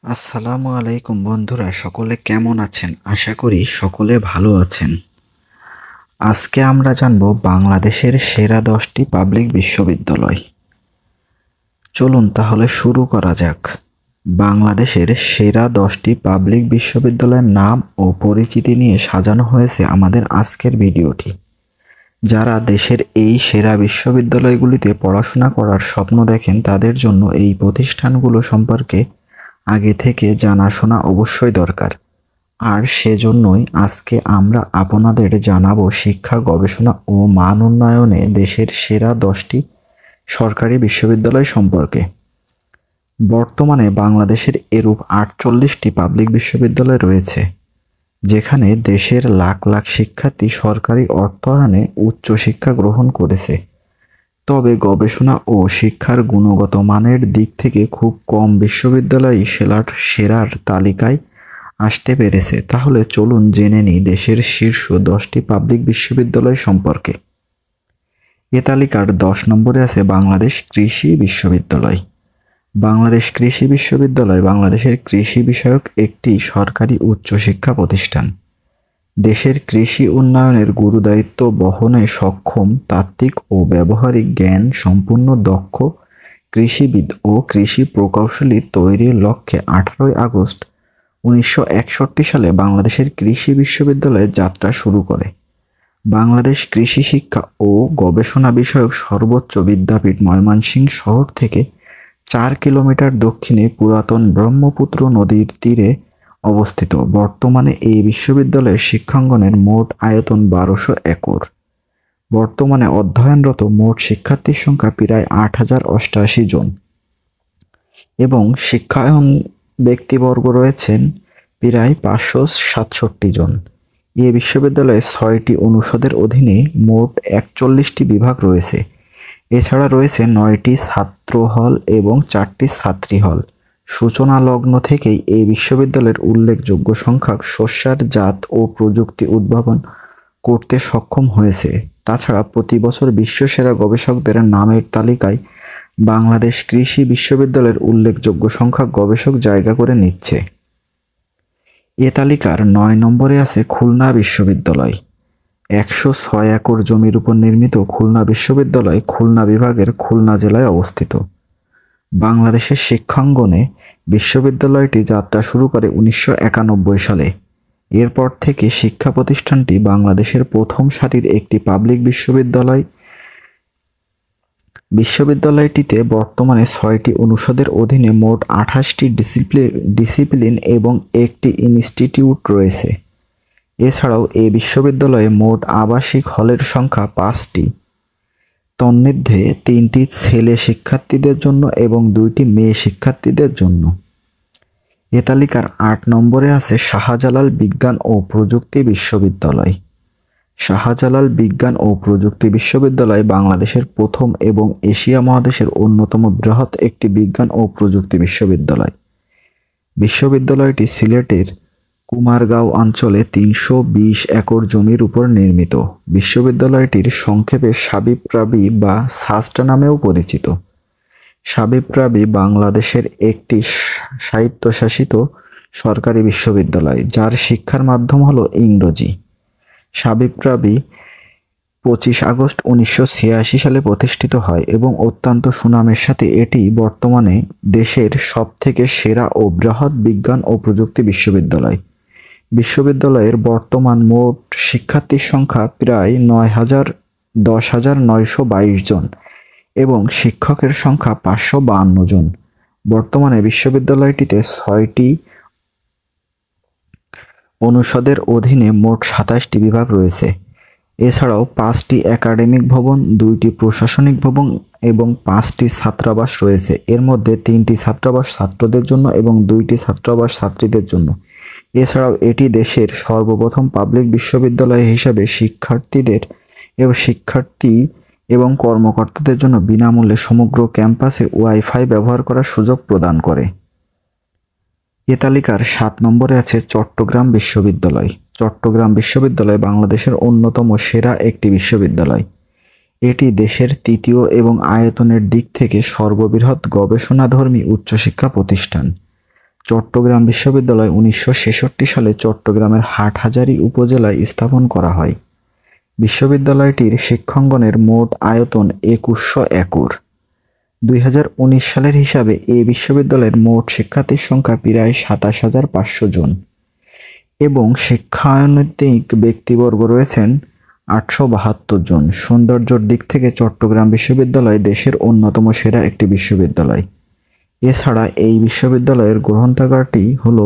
আসসালামু আলাইকুম বন্ধুরা, সকলে কেমন আছেন? আশা করি সকলে ভালো আছেন। আজকে আমরা জানব বাংলাদেশের সেরা 10টি পাবলিক বিশ্ববিদ্যালয়। চলুন তাহলে শুরু করা যাক। বাংলাদেশের সেরা 10টি পাবলিক বিশ্ববিদ্যালয়ের নাম ও পরিচিতি নিয়ে সাজানো হয়েছে আমাদের আজকের ভিডিওটি। যারা দেশের এই সেরা বিশ্ববিদ্যালয়গুলিতে পড়াশোনা করার স্বপ্ন দেখেন, তাদের জন্য এই প্রতিষ্ঠানগুলো সম্পর্কে আগে থেকে জানাশোনা অবশ্যই দরকার। আর সেজন্যই আজকে আমরা আপনাদের জানাবো শিক্ষা, গবেষণা ও মান উন্নয়নে দেশের সেরা 10টি সরকারি বিশ্ববিদ্যালয় সম্পর্কে। বর্তমানে বাংলাদেশের এরূপ 48টি পাবলিক বিশ্ববিদ্যালয় রয়েছে, যেখানে দেশের লাখ লাখ শিক্ষার্থী সরকারি অর্থায়নে উচ্চশিক্ষা গ্রহণ করেছে। তবে গবেষণা ও শিক্ষার গুণগত মানের দিক থেকে খুব কম বিশ্ববিদ্যালয়ই সেরার তালিকায় আসতে পেরেছে। তাহলে চলুন জেনে নিই দেশের শীর্ষ 10টি পাবলিক বিশ্ববিদ্যালয় সম্পর্কে। এ তালিকার 10 নম্বরে আছে বাংলাদেশ কৃষি বিশ্ববিদ্যালয়। বাংলাদেশ কৃষি বিশ্ববিদ্যালয় বাংলাদেশের কৃষি বিষয়ক একটি সরকারি উচ্চশিক্ষা প্রতিষ্ঠান। দেশের কৃষি উন্নয়নের গুরুদায়িত্ব বহনে সক্ষম, তাত্ত্বিক ও ব্যবহারিক জ্ঞান সম্পন্ন দক্ষ কৃষিবিদ ও কৃষি প্রকৌশলী তৈরির লক্ষ্যে 18 আগস্ট 1961 সালে বাংলাদেশের কৃষি বিশ্ববিদ্যালয়ের যাত্রা শুরু করে। বাংলাদেশ কৃষি শিক্ষা ও গবেষণা বিষয়ক সর্বোচ্চ বিদ্যাপীঠ ময়মনসিংহ শহর থেকে 4 কিলোমিটার দক্ষিণে পুরাতন ব্রহ্মপুত্র নদীর তীরে অবস্থিত। বর্তমানে এই বিশ্ববিদ্যালয়ের শিক্ষাঙ্গনের মোট আয়তন 1200 একর। বর্তমানে অধ্যয়নরত মোট শিক্ষার্থীর সংখ্যা প্রায় 8088 জন এবং শিক্ষায়ন ব্যক্তিবর্গ রয়েছেন প্রায় 567 জন। এ বিশ্ববিদ্যালয়ে 6টি অনুষদের অধীনে মোট 41টি বিভাগ রয়েছে। এছাড়া রয়েছে 9টি ছাত্র হল এবং 4টি ছাত্রী হল। সূচনা লগ্ন থেকেই এই বিশ্ববিদ্যালয়ের উল্লেখযোগ্য সংখ্যক শস্যের জাত ও প্রযুক্তি উদ্ভাবন করতে সক্ষম হয়েছে। তাছাড়া প্রতি বছর বিশ্বসেরা গবেষকদের নামের তালিকায় বাংলাদেশ কৃষি বিশ্ববিদ্যালয়ের উল্লেখযোগ্য সংখ্যক গবেষক জায়গা করে নিচ্ছে। এ তালিকার 9 নম্বরে আছে খুলনা বিশ্ববিদ্যালয়। 106 একর জমির উপর নির্মিত খুলনা বিশ্ববিদ্যালয় খুলনা বিভাগের খুলনা জেলায় অবস্থিত। বাংলাদেশের শিক্ষাঙ্গনে বিশ্ববিদ্যালয়টি যাত্রা শুরু করে 1991 সালে। এরপর থেকে শিক্ষা প্রতিষ্ঠানটি বাংলাদেশের প্রথম সারির একটি পাবলিক বিশ্ববিদ্যালয়। বিশ্ববিদ্যালয়টিতে বর্তমানে 6টি অনুষদের অধীনে মোট 28টি ডিসিপ্লিন এবং একটি ইনস্টিটিউট রয়েছে। এছাড়াও এই বিশ্ববিদ্যালয়ে মোট আবাসিক হলের সংখ্যা 5টি। তন্মধ্যে 3টি ছেলে শিক্ষার্থীদের জন্য এবং 2টি মেয়ে শিক্ষার্থীদের জন্য। এ তালিকার 8 নম্বরে আছে শাহজালাল বিজ্ঞান ও প্রযুক্তি বিশ্ববিদ্যালয়। শাহজালাল বিজ্ঞান ও প্রযুক্তি বিশ্ববিদ্যালয় বাংলাদেশের প্রথম এবং এশিয়া মহাদেশের অন্যতম বৃহৎ একটি বিজ্ঞান ও প্রযুক্তি বিশ্ববিদ্যালয়। বিশ্ববিদ্যালয়টি সিলেটের কুমারগাঁও অঞ্চলে 320 একর জমির উপর নির্মিত। বিশ্ববিদ্যালয়টির সংক্ষেপে সাবিপ্রাবি বা সাস্ট নামেও পরিচিত। সাবিপ্রাবি বাংলাদেশের একটি স্বায়ত্তশাসিত সরকারি বিশ্ববিদ্যালয়, যার শিক্ষার মাধ্যম হলো ইংরেজি। সাবিপ্রাবি 25 আগস্ট 1986 সালে প্রতিষ্ঠিত হয় এবং অত্যন্ত সুনামের সাথে এটি বর্তমানে দেশের সবথেকে সেরা ও বৃহৎ বিজ্ঞান ও প্রযুক্তি বিশ্ববিদ্যালয়। বিশ্ববিদ্যালয়ের বর্তমান মোট শিক্ষার্থীর সংখ্যা প্রায় 10,922 জন এবং শিক্ষকের সংখ্যা 552 জন। বর্তমানে বিশ্ববিদ্যালয়টিতে 6টি অনুষদের অধীনে মোট 27টি বিভাগ রয়েছে। এছাড়াও 5টি একাডেমিক ভবন, 2টি প্রশাসনিক ভবন এবং 5টি ছাত্রাবাস রয়েছে। এর মধ্যে 3টি ছাত্রাবাস ছাত্রদের জন্য এবং 2টি ছাত্রাবাস ছাত্রীদের জন্য। এছাড়াও এটি দেশের সর্বপ্রথম পাবলিক বিশ্ববিদ্যালয় হিসেবে শিক্ষার্থী এবং কর্মকর্তাদের জন্য বিনামূল্যে সমগ্র ক্যাম্পাসে ওয়াইফাই ব্যবহার করার সুযোগ প্রদান করে। এ তালিকার 7 নম্বরে আছে চট্টগ্রাম বিশ্ববিদ্যালয়। চট্টগ্রাম বিশ্ববিদ্যালয় বাংলাদেশের অন্যতম সেরা একটি বিশ্ববিদ্যালয়। এটি দেশের 3য় এবং আয়তনের দিক থেকে সর্ববৃহৎ গবেষণাধর্মী উচ্চশিক্ষা প্রতিষ্ঠান। চট্টগ্রাম বিশ্ববিদ্যালয় 1966 সালে চট্টগ্রামের হাটহাজারী উপজেলায় স্থাপন করা হয়। বিশ্ববিদ্যালয়টির শিক্ষাঙ্গনের মোট আয়তন 2100 একর। 2019 সালের হিসাবে এই বিশ্ববিদ্যালয়ের মোট শিক্ষার্থীর সংখ্যা প্রায় 27,500 জন এবং শিক্ষানৈতিক ব্যক্তিবর্গ রয়েছেন 872 জন। সৌন্দর্যের দিক থেকে চট্টগ্রাম বিশ্ববিদ্যালয় দেশের অন্যতম সেরা একটি বিশ্ববিদ্যালয়। এছাড়া এই বিশ্ববিদ্যালয়ের গ্রন্থাগারটি হল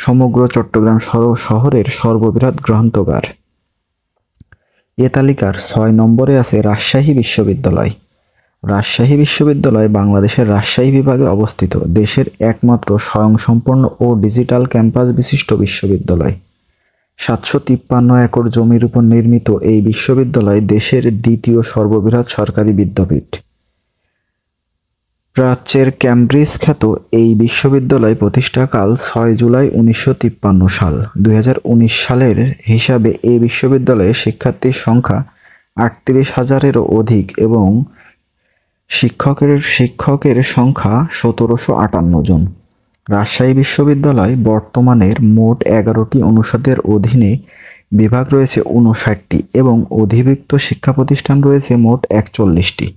সমগ্র চট্টগ্রাম শহরের সর্ববৃহৎ গ্রন্থাগার। এ তালিকার 6 নম্বরে আছে রাজশাহী বিশ্ববিদ্যালয়। রাজশাহী বিশ্ববিদ্যালয় বাংলাদেশের রাজশাহী বিভাগে অবস্থিত দেশের একমাত্র স্বয়ংসম্পূর্ণ ও ডিজিটাল ক্যাম্পাস বিশিষ্ট বিশ্ববিদ্যালয়। 753 একর জমির উপর নির্মিত এই বিশ্ববিদ্যালয় দেশের দ্বিতীয় সর্ববৃহৎ সরকারি বিদ্যাপীঠ। প্রাচ্যের ক্যামব্রিজ খ্যাত এই বিশ্ববিদ্যালয় প্রতিষ্ঠাকাল 6 জুলাই 1953 সাল। 2019 সালের হিসাবে এই বিশ্ববিদ্যালয়ে শিক্ষার্থীর সংখ্যা 38,000-এরও অধিক এবং শিক্ষকের সংখ্যা 1758 জন। রাজশাহী বিশ্ববিদ্যালয় বর্তমানের মোট 11টি অনুষদের অধীনে বিভাগ রয়েছে 59টি এবং অধিভুক্ত শিক্ষা প্রতিষ্ঠান রয়েছে মোট 41টি।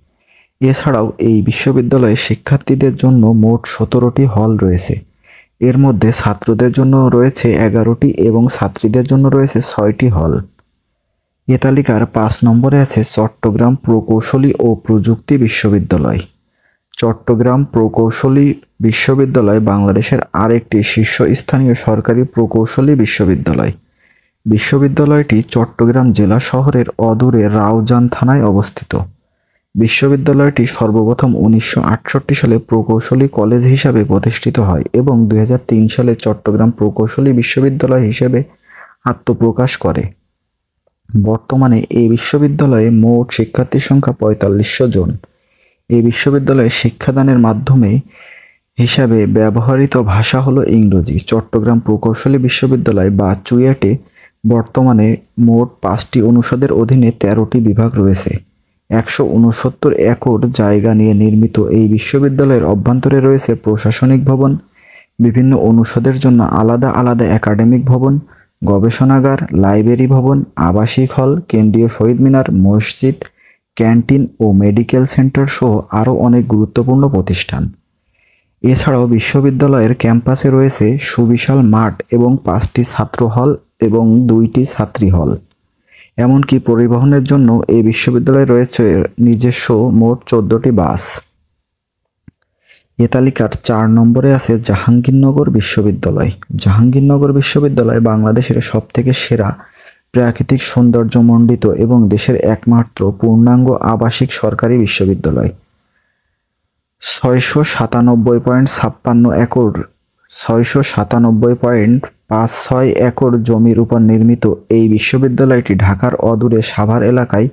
এছাড়াও এই বিশ্ববিদ্যালয়ে শিক্ষার্থীদের জন্য মোট 17টি হল রয়েছে। এর মধ্যে ছাত্রদের জন্য রয়েছে 11টি এবং ছাত্রীদের জন্য রয়েছে 6টি হল। এ তালিকার 5 নম্বরে আছে চট্টগ্রাম প্রকৌশলী ও প্রযুক্তি বিশ্ববিদ্যালয়। চট্টগ্রাম প্রকৌশলী বিশ্ববিদ্যালয় বাংলাদেশের আরেকটি শীর্ষস্থানীয় সরকারি প্রকৌশলী বিশ্ববিদ্যালয়। বিশ্ববিদ্যালয়টি চট্টগ্রাম জেলা শহরের অদূরে রাউজান থানায় অবস্থিত। বিশ্ববিদ্যালয়টি সর্বপ্রথম 1968 সালে প্রকৌশলী কলেজ হিসাবে প্রতিষ্ঠিত হয় এবং 2003 সালে চট্টগ্রাম প্রকৌশলী বিশ্ববিদ্যালয় হিসেবে আত্মপ্রকাশ করে। বর্তমানে এই বিশ্ববিদ্যালয়ে মোট শিক্ষার্থীর সংখ্যা 4500 জন। এই বিশ্ববিদ্যালয়ে শিক্ষাদানের মাধ্যমে হিসাবে ব্যবহৃত ভাষা হলো ইংরেজি। চট্টগ্রাম প্রকৌশলী বিশ্ববিদ্যালয় বা চুয়েটে বর্তমানে মোট 5টি অনুষদের অধীনে 13টি বিভাগ রয়েছে। 169 একর জায়গা নিয়ে নির্মিত এই বিশ্ববিদ্যালয়ের অভ্যন্তরে রয়েছে প্রশাসনিক ভবন, বিভিন্ন অনুষদের জন্য আলাদা আলাদা একাডেমিক ভবন, গবেষণাগার, লাইব্রেরি ভবন, আবাসিক হল, কেন্দ্রীয় শহীদ মিনার, মসজিদ, ক্যান্টিন ও মেডিকেল সেন্টার সহ আরও অনেক গুরুত্বপূর্ণ প্রতিষ্ঠান। এছাড়াও বিশ্ববিদ্যালয়ের ক্যাম্পাসে রয়েছে সুবিশাল মাঠ এবং 5টি ছাত্র হল এবং 2টি ছাত্রী হল। এমনকি পরিবহনের জন্য এই বিশ্ববিদ্যালয়ে রয়েছে নিজস্ব মোট 14টি বাস। এ তালিকার 4 নম্বরে আছে জাহাঙ্গীরনগর বিশ্ববিদ্যালয়। জাহাঙ্গীরনগর বিশ্ববিদ্যালয় বাংলাদেশের সবথেকে সেরা প্রাকৃতিক সৌন্দর্যমণ্ডিত এবং দেশের একমাত্র পূর্ণাঙ্গ আবাসিক সরকারি বিশ্ববিদ্যালয়। 697.56 একর জমির উপর নির্মিত এই বিশ্ববিদ্যালয়টি ঢাকার অদূরে সাভার এলাকায়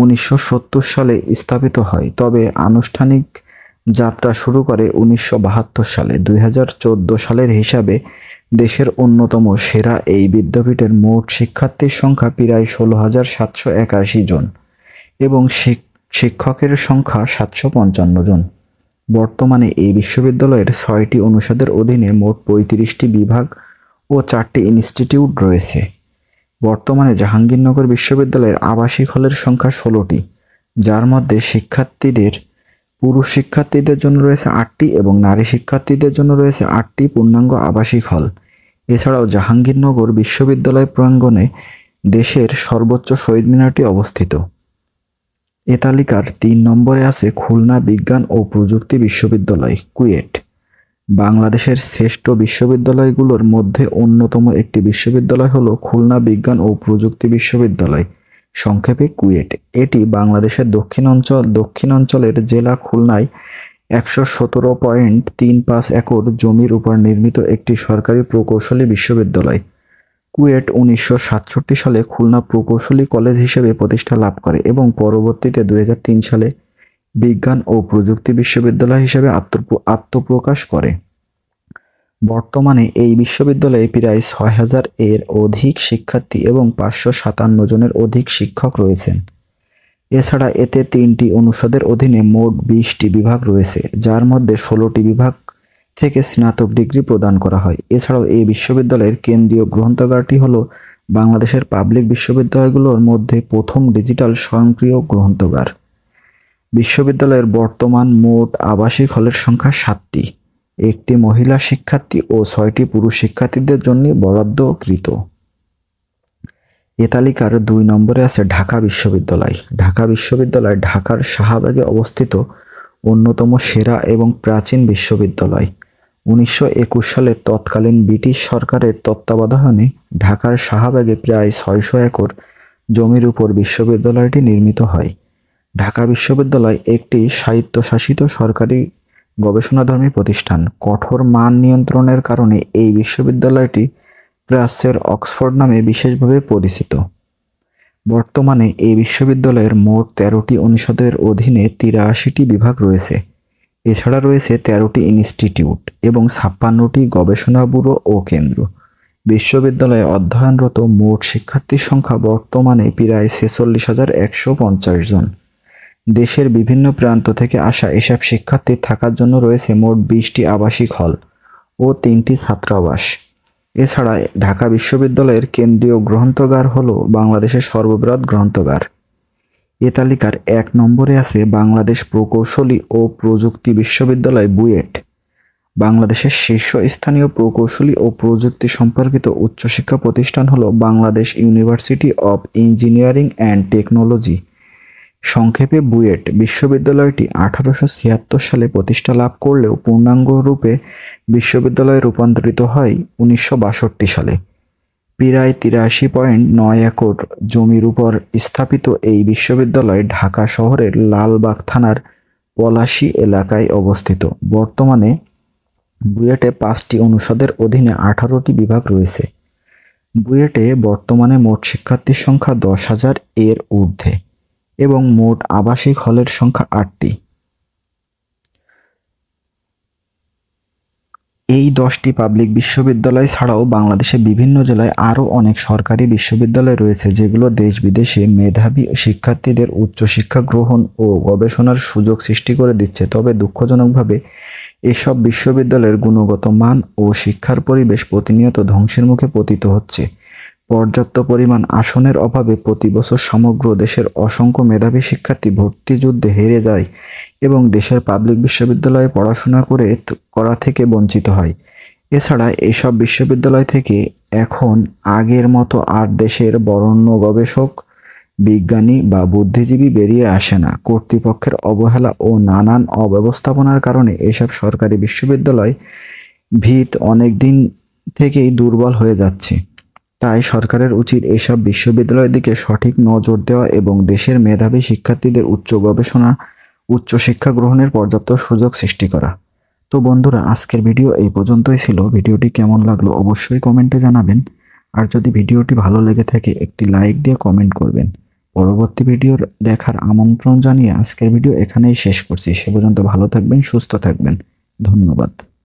1970 সালে স্থাপিত হয়, তবে আনুষ্ঠানিক যাত্রা শুরু করে 1972 সালে। 2014 সালের হিসাবে দেশের অন্যতম সেরা এই বিদ্যাপীঠের মোট শিক্ষার্থীর সংখ্যা প্রায় 16,781 জন এবং শিক্ষকের সংখ্যা 755 জন। বর্তমানে এই বিশ্ববিদ্যালয়ের 6টি অনুষদের অধীনে মোট 35টি বিভাগ ও 4টি ইনস্টিটিউট রয়েছে। বর্তমানে জাহাঙ্গীরনগর বিশ্ববিদ্যালয়ের আবাসিক হলের সংখ্যা 16টি, যার মধ্যে পুরুষ শিক্ষার্থীদের জন্য রয়েছে 8টি এবং নারী শিক্ষার্থীদের জন্য রয়েছে 8টি পূর্ণাঙ্গ আবাসিক হল। এছাড়াও জাহাঙ্গীরনগর বিশ্ববিদ্যালয় প্রাঙ্গণে দেশের সর্বোচ্চ শহীদ মিনারটি অবস্থিত। এ তালিকার 3 নম্বরে আছে খুলনা বিজ্ঞান ও প্রযুক্তি বিশ্ববিদ্যালয় কুয়েট। বাংলাদেশের শ্রেষ্ঠ বিশ্ববিদ্যালয়গুলোর মধ্যে অন্যতম একটি বিশ্ববিদ্যালয় হলো খুলনা বিজ্ঞান ও প্রযুক্তি বিশ্ববিদ্যালয়, সংক্ষেপে কুয়েট। এটি বাংলাদেশের দক্ষিণাঞ্চলের জেলা খুলনায় 117.35 একর জমির উপর নির্মিত একটি সরকারি প্রকৌশলী বিশ্ববিদ্যালয়। কুয়েট 1967 সালে খুলনা প্রকৌশলী কলেজ হিসেবে প্রতিষ্ঠা লাভ করে এবং পরবর্তীতে 2003 সালে বিজ্ঞান ও প্রযুক্তি বিশ্ববিদ্যালয় হিসেবে আত্মপ্রকাশ করে। বর্তমানে এই বিশ্ববিদ্যালয়ে প্রায় 6,000 এর অধিক শিক্ষার্থী এবং 557 জনের অধিক শিক্ষক রয়েছেন। এছাড়া এতে 3টি অনুষদের অধীনে মোট 20টি বিভাগ রয়েছে, যার মধ্যে 16টি বিভাগ থেকে স্নাতক ডিগ্রি প্রদান করা হয়। এছাড়াও এই বিশ্ববিদ্যালয়ের কেন্দ্রীয় গ্রন্থাগারটি হলো বাংলাদেশের পাবলিক বিশ্ববিদ্যালয়গুলোর মধ্যে প্রথম ডিজিটাল স্বয়ংক্রিয় গ্রন্থাগার। বিশ্ববিদ্যালয়ের বর্তমান মোট আবাসিক হলের সংখ্যা 7টি, 1টি মহিলা শিক্ষার্থী ও 6টি পুরুষ শিক্ষার্থীদের জন্য বরাদ্দকৃত। এ তালিকার 2 নম্বরে আছে ঢাকা বিশ্ববিদ্যালয়। ঢাকা বিশ্ববিদ্যালয় ঢাকার শাহবাগে অবস্থিত অন্যতম সেরা এবং প্রাচীন বিশ্ববিদ্যালয়। 1921 সালে তৎকালীন ব্রিটিশ সরকারের তত্ত্বাবধানে ঢাকার শাহবাগে প্রায় 600 একর জমির উপর বিশ্ববিদ্যালয়টি নির্মিত হয়। ঢাকা বিশ্ববিদ্যালয় একটি স্বায়ত্তশাসিত সরকারি গবেষণাধর্মী প্রতিষ্ঠান। কঠোর মান নিয়ন্ত্রণের কারণে এই বিশ্ববিদ্যালয়টি প্রাচ্যের অক্সফোর্ড নামে বিশেষভাবে পরিচিত। বর্তমানে এই বিশ্ববিদ্যালয়ের মোট 13টি অনুষদের অধীনে 83টি বিভাগ রয়েছে। এছাড়া রয়েছে 13টি ইনস্টিটিউট এবং 56টি গবেষণা ব্যুরো ও কেন্দ্র। বিশ্ববিদ্যালয়ে অধ্যয়নরত মোট শিক্ষার্থীর সংখ্যা বর্তমানে প্রায় 46,150 জন। দেশের বিভিন্ন প্রান্ত থেকে আসা এসব শিক্ষার্থী থাকার জন্য রয়েছে মোট 20টি আবাসিক হল ও 3টি ছাত্রাবাস। এছাড়া ঢাকা বিশ্ববিদ্যালয়ের কেন্দ্রীয় গ্রন্থাগার হলো বাংলাদেশের সর্ববৃহৎ গ্রন্থাগার। এ তালিকার 1 নম্বরে আছে বাংলাদেশ প্রকৌশলী ও প্রযুক্তি বিশ্ববিদ্যালয় বুয়েট। বাংলাদেশের শীর্ষস্থানীয় প্রকৌশলী ও প্রযুক্তি সম্পর্কিত উচ্চশিক্ষা প্রতিষ্ঠান হলো Bangladesh university of engineering and technology, সংক্ষেপে বুয়েট। বিশ্ববিদ্যালয়টি 1876 সালে প্রতিষ্ঠা লাভ করলেও পূর্ণাঙ্গ রূপে বিশ্ববিদ্যালয়ে রূপান্তরিত হয় 1962 সালে। প্রায় 83.9 একর জমির উপর স্থাপিত এই বিশ্ববিদ্যালয় ঢাকা শহরের লালবাগ থানার পলাশী এলাকায় অবস্থিত। বর্তমানে বুয়েটে 5টি অনুষদের অধীনে 18টি বিভাগ রয়েছে। বুয়েটে বর্তমানে মোট শিক্ষার্থীর সংখ্যা 10,000 এর ঊর্ধ্বে এবং মোট আবাসিক হলের সংখ্যা 8টি। এই 10টি পাবলিক বিশ্ববিদ্যালয় ছাড়াও বাংলাদেশের বিভিন্ন জেলায় আরও অনেক সরকারি বিশ্ববিদ্যালয় রয়েছে, যেগুলো দেশ বিদেশে মেধাবী শিক্ষার্থীদের উচ্চশিক্ষা গ্রহণ ও গবেষণার সুযোগ সৃষ্টি করে দিচ্ছে। তবে দুঃখজনকভাবে এসব বিশ্ববিদ্যালয়ের গুণগত মান ও শিক্ষার পরিবেশ প্রতিনিয়ত ধ্বংসের মুখে পতিত হচ্ছে। পর্যাপ্ত পরিমাণ আসনের অভাবে প্রতি বছর সমগ্র দেশের অসংখ্য মেধাবী শিক্ষার্থী ভর্তি যুদ্ধে হেরে যায় এবং দেশের পাবলিক বিশ্ববিদ্যালয়ে পড়াশোনা করা থেকে বঞ্চিত হয়। এছাড়া এসব বিশ্ববিদ্যালয় থেকে এখন আগের মতো আর দেশের বরেণ্য গবেষক, বিজ্ঞানী বা বুদ্ধিজীবী বেরিয়ে আসে না। কর্তৃপক্ষের অবহেলা ও নানান অব্যবস্থাপনার কারণে এসব সরকারি বিশ্ববিদ্যালয় ভিত অনেক দিন থেকেই দুর্বল হয়ে যাচ্ছে। তাই সরকারের উচিত এসব বিশ্ববিদ্যালয়ের দিকে সঠিক নজর দেওয়া এবং দেশের মেধাবী শিক্ষার্থীদের উচ্চ গবেষণা, উচ্চশিক্ষা গ্রহণের পর্যাপ্ত সুযোগ সৃষ্টি করা। তো বন্ধুরা, আজকের ভিডিও এই পর্যন্তই ছিল। ভিডিওটি কেমন লাগলো অবশ্যই কমেন্টে জানাবেন। আর যদি ভিডিওটি ভালো লেগে থাকে একটি লাইক দিয়ে কমেন্ট করবেন। পরবর্তী ভিডিও দেখার আমন্ত্রণ জানিয়ে আজকের ভিডিও এখানেই শেষ করছি। সে পর্যন্ত ভালো থাকবেন, সুস্থ থাকবেন। ধন্যবাদ।